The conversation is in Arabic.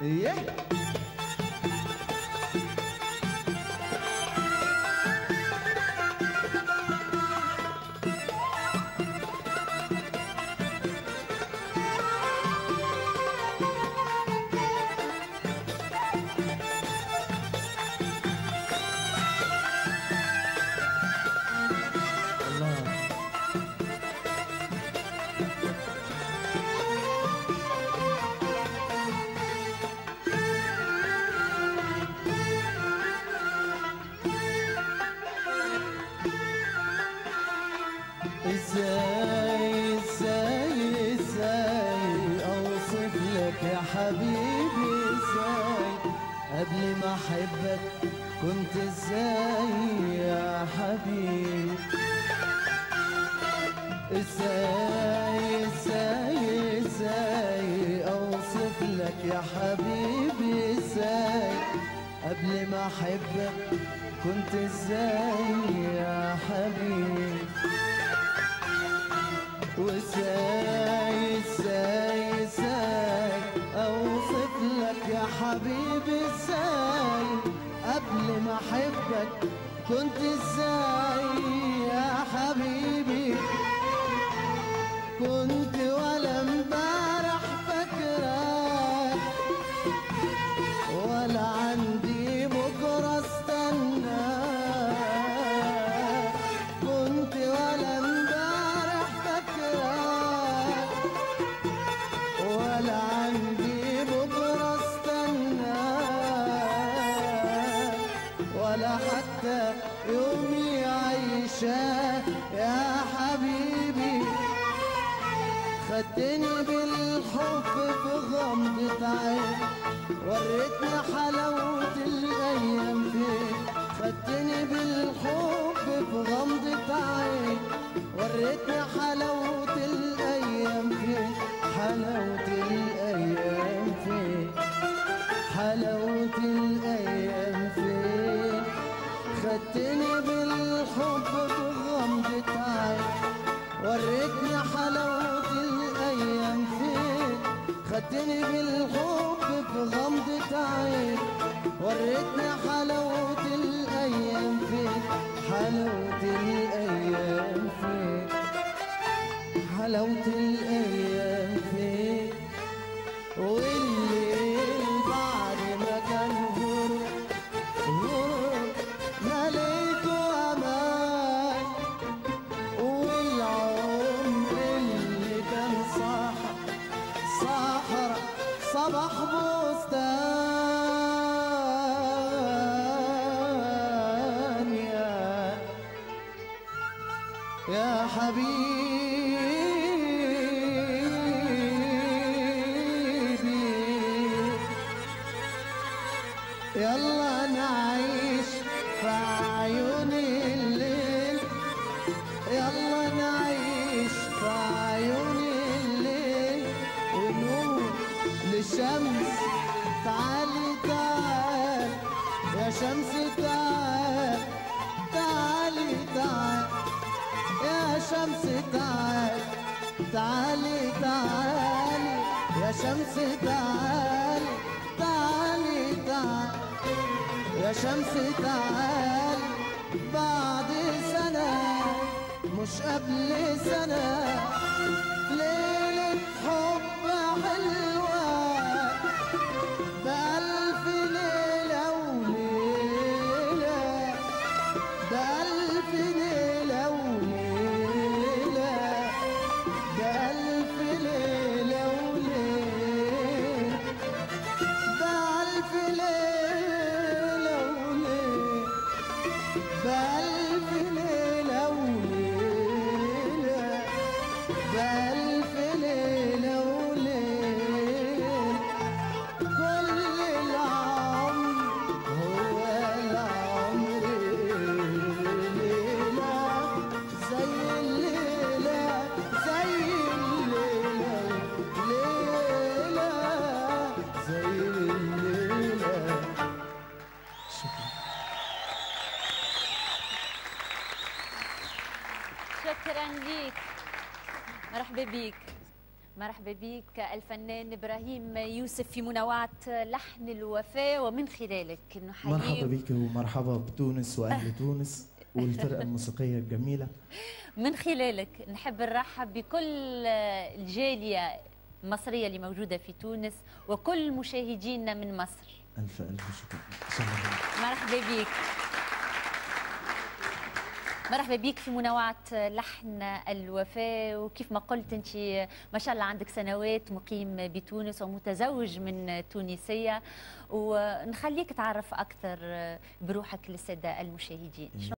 Yeah. ازاي اوصف لك يا حبيبي؟ ازاي قبل ما احبك كنت ازاي يا حبيبي؟ ازاي اوصف لك يا حبيبي؟ ازاي قبل ما احبك كنت ازاي يا حبيبي؟ وازاي اوصف لك يا حبيبي؟ ازاي قبل ما احبك كنت ازاي يا حبيبي؟ كنت ولا امبارح فاكرك، ولا عندي بكره استناك. كنت ولا امبارح فاكرك، ولا عندي بكره استناك، ولا حتى يومي عيشاه يا حبيبي. خدتني بالحب في غمضة عين، وريتني حلاوة الأيام فين. خدتني بالحب في غمضة عين، وريتني حلاوة الأيام فين. حلاوة الأيام فين، حلاوة الأيام فين. خدتني بالحب في غمضة عين، وريتني حلاوة الأيام فين. خدتني بالحب في غمضة عين، وريتني حلاوة الأيام فين. حلاوة الأيام فين، حلاوة الأيام فين. والليل بعد ما كان غروب مليته أمان، والعمر اللي كان صحرا صباح بستان يا حبيبي. يلا نعيش في عيون الليل، يلا نعيش في عيون الليل، ونقول للشمس تعالي تعال يا شمس تعال. تعالي تعال يا شمس تعال. تعالي تعالي يا شمس تعالي. تعالي تعال يا شمس تعال. بعد سنة مش قبل سنة، ليلة حب حلوة بألف ليلة وليلة، بألف ليلة وليلة، بألف ليلة وليلة، بألف ليلة وليلة، بألف ليلة وليلة، بألف ليلة وليلة. كل العمر هو العمر ليلة زي الليلة، زي الليلة، ليلة زي الليلة. شكرا ليك، مرحبا بيك. مرحبا بك الفنان إبراهيم يوسف في منوعة لحن الوفاء، ومن خلالك نحيي مرحبا بك ومرحبا بتونس وأهل تونس والفرقة الموسيقية الجميلة. من خلالك نحب نرحب بكل الجالية المصرية اللي موجودة في تونس وكل مشاهدينا من مصر. ألف ألف شكر. مرحبا بك. مرحبا بك في منوعة لحن الوفاء، وكيف ما قلت أنت ما شاء الله عندك سنوات مقيم بتونس ومتزوج من تونسية، ونخليك تعرف أكثر بروحك للسادة المشاهدين.